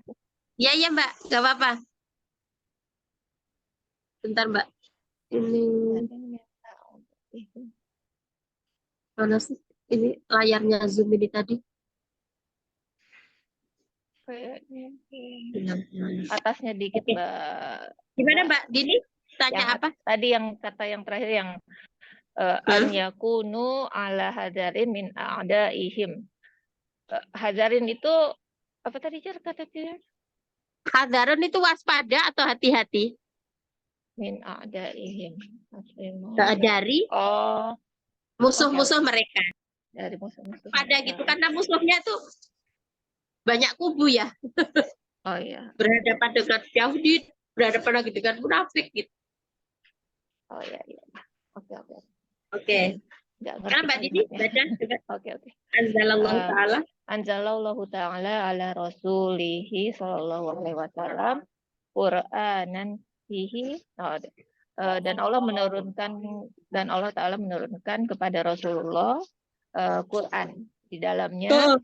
Iya Mbak, gak apa-apa. Bentar Mbak. Ini mana sih? Ini layarnya Zoom ini tadi. Atasnya dikit Mbak. Gimana Mbak Dini? Tanya apa? Tadi yang kata yang terakhir yang an yakunu ala hadarin min a'daihim. Hadarin itu apa tadi Cer kata dia? Hadarun itu waspada atau hati-hati? Min a'daihim. Dari musuh-musuh mereka. Dari musuh-musuh. Pada gitu, karena musuhnya tuh banyak kubu ya. Oh iya. Berhadapan dengan Yahudi, berhadapan lagi dengan munafik gitu. Oh iya. Oke. Oke. Kan Mbak Dini baca juga. Oke. Anzalallahu ta'ala. Anzalallahu ta'ala ala rasulihi sallallahu alaihi wasallam Qur'anan fihi. Dan Allah Ta'ala menurunkan kepada Rasulullah Quran, di dalamnya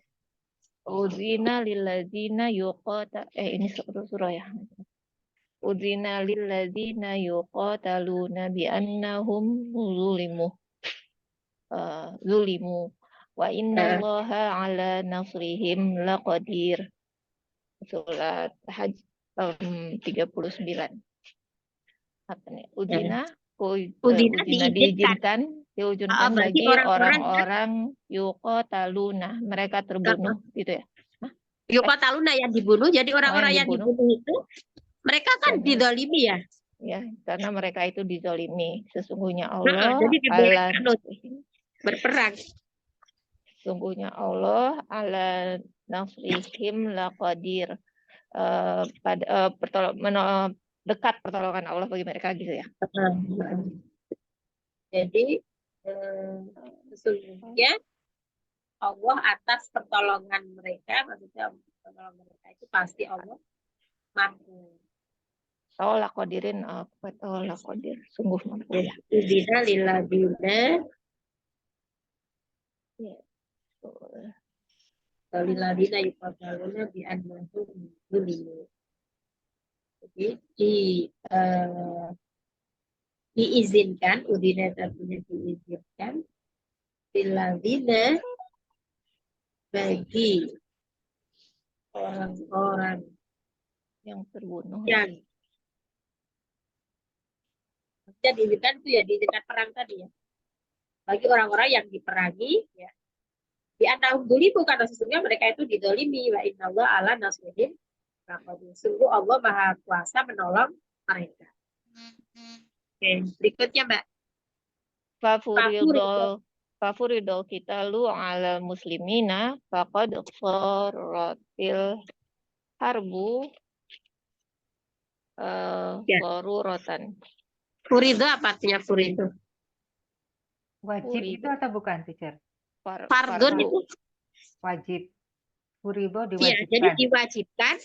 uzina lilladzina ini surah ya. Uzina lilladzina yuqataluna bi annahum zulimu wa innallaha ala nasrihim laqadir. Surat Hajj 39. Apa nih? Uzina diizinkan bagi orang-orang yuqataluna, mereka terbunuh gitu ya. Yuqataluna yang dibunuh, jadi orang-orang yang dibunuh itu mereka kan dizalimi ya. Ya, karena mereka itu dizalimi. Sesungguhnya Allah berperang. Sesungguhnya Allah ala nasrihim laqadir. Dekat pertolongan Allah bagi mereka gitu ya. Jadi sesungguhnya Allah atas pertolongan mereka, maksudnya pertolongan mereka itu pasti Allah mampu. Laqadirin laqadir, sungguh mampu ya. Udina lilladzina Lilladzina yuqataluna bi annahum zulimu. Jadi diizinkan, udina artinya diizinkan, lilladzina bagi orang-orang yang terbunuh. yang maksudnya diizinkan itu ya diizinkan perang tadi ya. Bagi orang-orang yang diperangi ya. Di antara dolimu karena sesungguhnya mereka itu didolimi wa innallaha ala nasrihim laqadir. Sungguh Allah Maha Kuasa menolong mereka. Oke, berikutnya Mbak. Fafuridol kita lu ala muslimina faqad qaratil harbu Ya. rotan. Furido apa artinya furido? Wajib Furido. itu atau bukan, teacher? Fardun itu Wajib. Furido ya, jadi diwajibkan.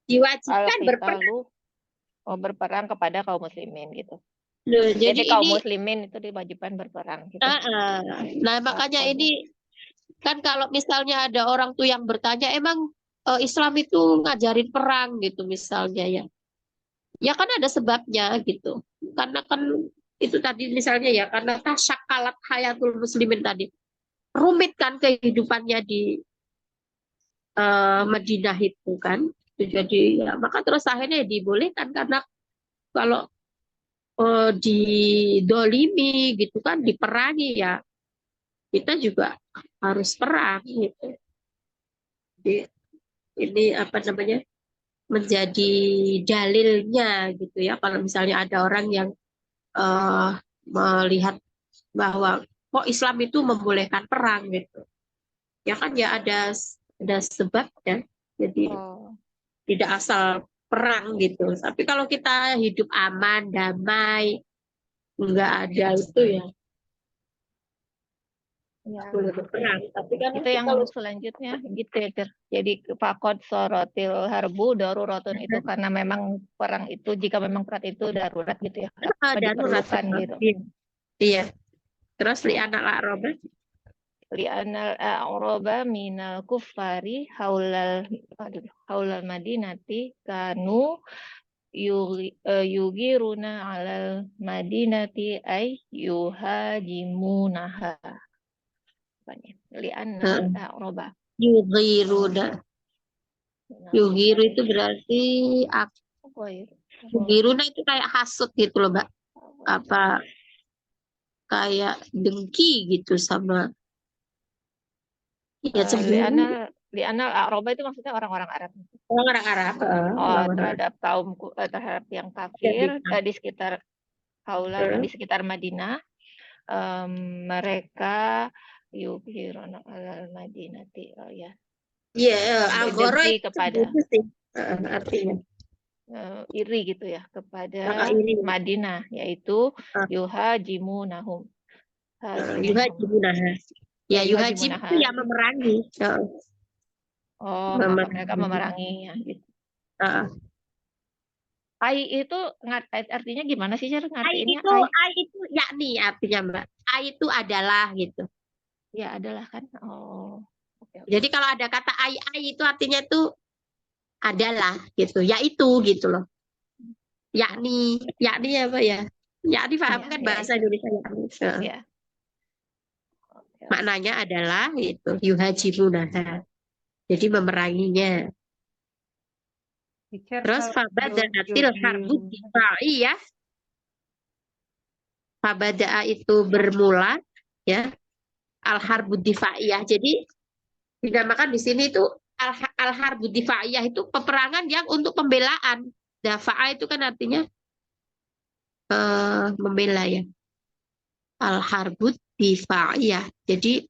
diwajibkan berperang. Berperang kepada kaum muslimin gitu. Loh, Jadi kaum ini muslimin itu diwajibkan berperang gitu. nah makanya ini kan kalau misalnya ada orang tuh yang bertanya emang Islam itu ngajarin perang gitu misalnya ya. Ya kan ada sebabnya gitu. Karena kan itu tadi misalnya ya karena tasyakalat hayatul muslimin tadi. Rumit kan kehidupannya di Madinah itu kan. Jadi ya maka terus akhirnya dibolehkan karena kalau didolimi gitu kan diperangi ya kita juga harus perang gitu. Jadi ini apa namanya menjadi dalilnya gitu ya kalau misalnya ada orang yang melihat bahwa kok Islam itu membolehkan perang gitu ya kan ya ada sebabnya jadi tidak asal perang gitu tapi kalau kita hidup aman damai nggak ada itu ya boleh berperang tapi kan itu yang selanjutnya gitu ya Cer. Jadi fakod sorotil harbu daruratun itu karena memang perang itu jika memang perang itu darurat gitu ya darurat gitu. Iya terus li'anal a'roba minal kufari haulal madinati kanu yugiruna alal madinati ay yuhajimunaha. Li'anna a'roba. Yugiru itu berarti yugiruna itu kayak hasut gitu loh Mbak. Apa kayak dengki gitu sama ya Li'anal a'roba itu maksudnya orang-orang Arab. Orang Arab. Terhadap terhadap yang kafir di sekitar di sekitar Madinah. Mereka yugiruna alal madinati ya. Iya, agora kepada artinya iri gitu ya kepada Madinah yaitu yuhajimunahum. Yuhajimunah. Ya yuhajim itu ya memerangi. Maka mereka memerangi ya gitu. Ai itu artinya gimana sih Cer? Ai itu yakni artinya Mbak. Ai itu adalah gitu. Ya adalah kan. Okay. Jadi kalau ada kata ai itu artinya itu adalah gitu, yaitu gitu loh. Yakni apa ya? Yakni paham kan bahasa Indonesia yakni. Ya. Maknanya adalah itu yuhajimunah. Jadi memeranginya. Terus fabada'atil harbu difa'iyah. Fabada'a itu bermula ya. Al-harbu difa'iyah. Jadi dinamakan di sini itu al-harbu difa'iyah itu peperangan yang untuk pembelaan. Dafa'a itu kan artinya membela ya. Al-harbu difa'iyah. Jadi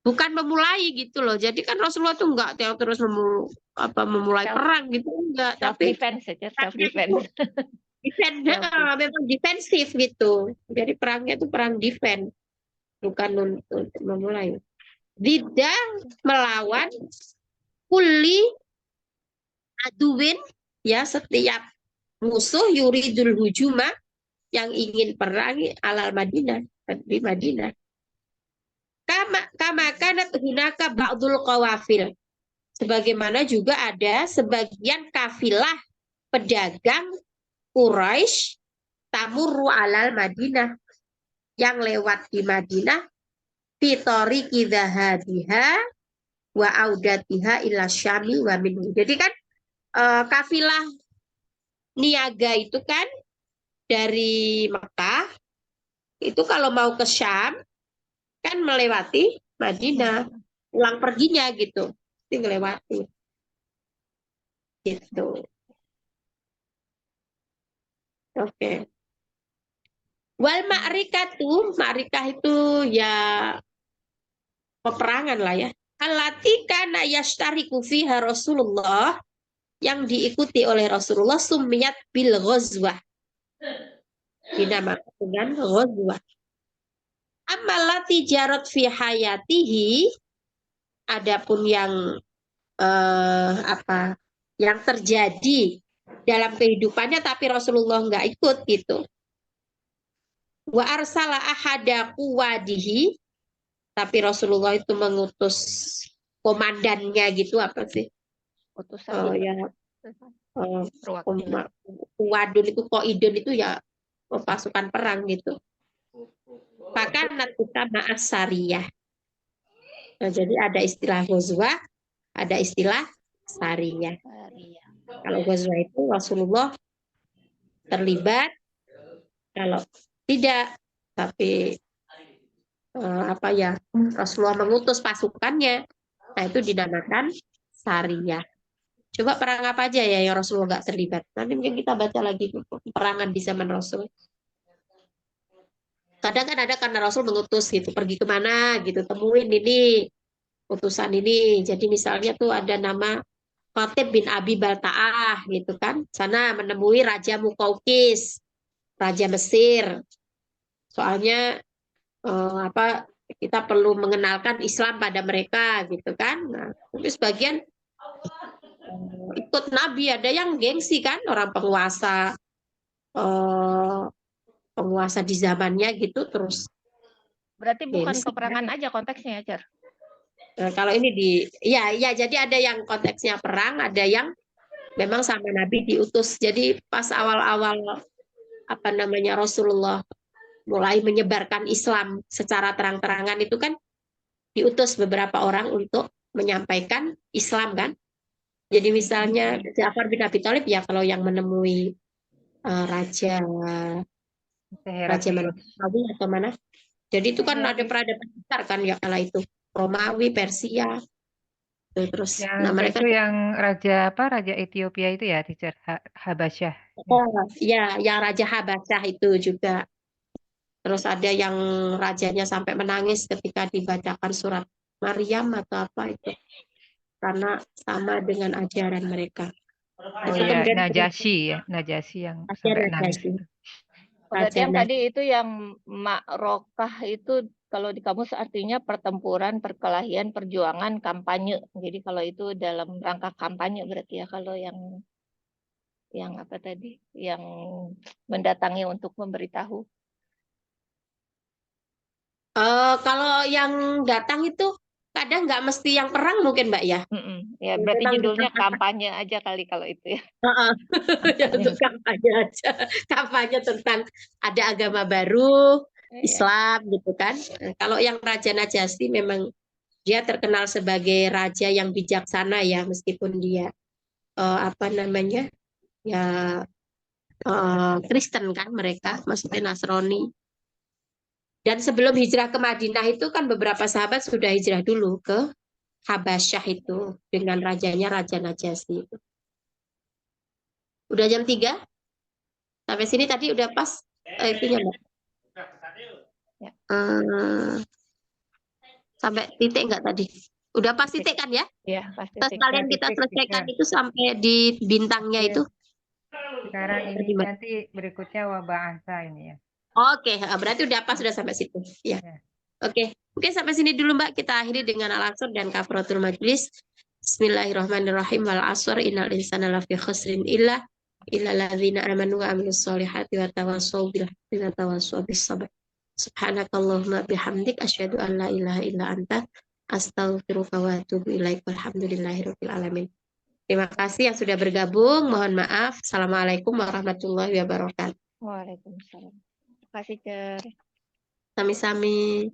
bukan memulai gitu loh. Jadi kan Rasulullah tuh enggak terus memulai perang gitu enggak, tapi defense saja, self defense. Memang defensif gitu. Jadi perangnya itu perang defense, bukan untuk memulai. Tidak melawan kulli aduwin ya setiap musuh yuridul hujuma, yang ingin perang alal Madinah, di Madinah. Kama kanat hunaka ba'dul qawafil. Sebagaimana juga ada sebagian kafilah pedagang Quraisy tamurru alal Madinah yang lewat di Madinah fitori kidahadiha wa audatiha ila syami wa minhu. Jadi kan kafilah niaga itu kan dari Mekah itu kalau mau ke Syam kan melewati Madinah, pulang perginya gitu, mesti melewati gitu. Oke. Wal ma'rikah itu ya peperangan lah ya. Allati kana yashtariku fiha Rasulullah, yang diikuti oleh Rasulullah sumiyat bil ghazwah. Dinamakan dengan ghazwah. Amalati jarat fi hayatihi, adapun yang yang terjadi dalam kehidupannya tapi Rasulullah nggak ikut gitu. Wa arsala ahada quwadihi, tapi Rasulullah itu mengutus komandannya gitu, apa sih? Utusan Wadun itu koidun itu ya pasukan perang gitu. Bahkan kita ma'as sariyah. Nah, jadi ada istilah ghazwah, ada istilah sariyah. Kalau ghazwah itu Rasulullah terlibat, kalau tidak tapi Rasulullah mengutus pasukannya, nah itu dinamakan sariyah. Coba perang apa aja ya yang Rasulullah nggak terlibat? Nanti mungkin kita baca lagi perangan di zaman Rasul. Kadang kan ada karena Rasul mengutus gitu, pergi kemana gitu, temuin ini, utusan ini. Jadi misalnya tuh ada nama Khatib bin Abi Balta'ah gitu kan. Sana menemui Raja Muqawqis, Raja Mesir. Soalnya kita perlu mengenalkan Islam pada mereka gitu kan. Nah, tapi sebagian ikut Nabi, ada yang gengsi kan, orang penguasa di zamannya gitu terus. Berarti bukan gengsi. peperangan aja konteksnya ya, Cer? Kalau ini ya jadi ada yang konteksnya perang, ada yang memang sama Nabi diutus. Jadi pas awal-awal Rasulullah mulai menyebarkan Islam secara terang-terangan itu kan diutus beberapa orang untuk menyampaikan Islam kan. Jadi misalnya Ja'far bin Abi Thalib ya kalau yang menemui raja mana, Romawi atau mana. Jadi itu kan ada peradaban besar kan ya kala itu, Romawi, Persia. Terus mereka itu yang raja Ethiopia itu ya, teacher, Habasyah. Ya, yang raja Habasyah itu juga. Terus ada yang rajanya sampai menangis ketika dibacakan surat Maryam atau apa itu, karena sama dengan ajaran mereka. Najasyi yang sampai nangis itu. Berarti yang tadi itu yang Ma'rokah itu kalau di kamus artinya pertempuran, perkelahian, perjuangan, kampanye. Jadi kalau itu dalam rangka kampanye berarti ya, kalau yang apa tadi, yang mendatangi untuk memberitahu. Kalau yang datang itu kadang nggak mesti yang perang mungkin Mbak ya. Ya berarti judulnya kampanye aja kali kalau itu ya. Ya untuk kampanye aja, kampanye tentang ada agama baru, Islam gitu kan. Kalau yang Raja Najasyi memang dia terkenal sebagai raja yang bijaksana ya, meskipun dia Kristen kan mereka, maksudnya Nasrani. Dan sebelum hijrah ke Madinah itu kan beberapa sahabat sudah hijrah dulu ke Habasyah itu dengan rajanya Raja Najasyi. Udah jam 3? Sampai sini tadi udah pas itunya Mbak? Sampai titik enggak tadi? Udah pas titik kan ya? Iya, pasti. Sekalian kita selesaikan itu sampai di bintangnya itu. Sekarang ini nanti berikutnya wabahasa ini ya. Oke, berarti udah pas, sudah sampai situ. Ya. Oke, sampai sini dulu Mbak. Kita akhiri dengan al-asr dan kafaratul majlis. Bismillahirrahmanirrahim. Wal asr innal insana lafi khusrin illal ladzina amanu wa amilus solihati wa tawassaw bil haqqi wa tawassaw bis sabr. Subhanakallahumma bihamdik asyhadu an la ilaha illa anta astaghfiruka wa atubu ilaik. Walhamdulillahirabbil alamin. Terima kasih yang sudah bergabung. Mohon maaf. Assalamualaikum warahmatullahi wabarakatuh. Waalaikumsalam. Terima kasih, Cer. Sami-sami.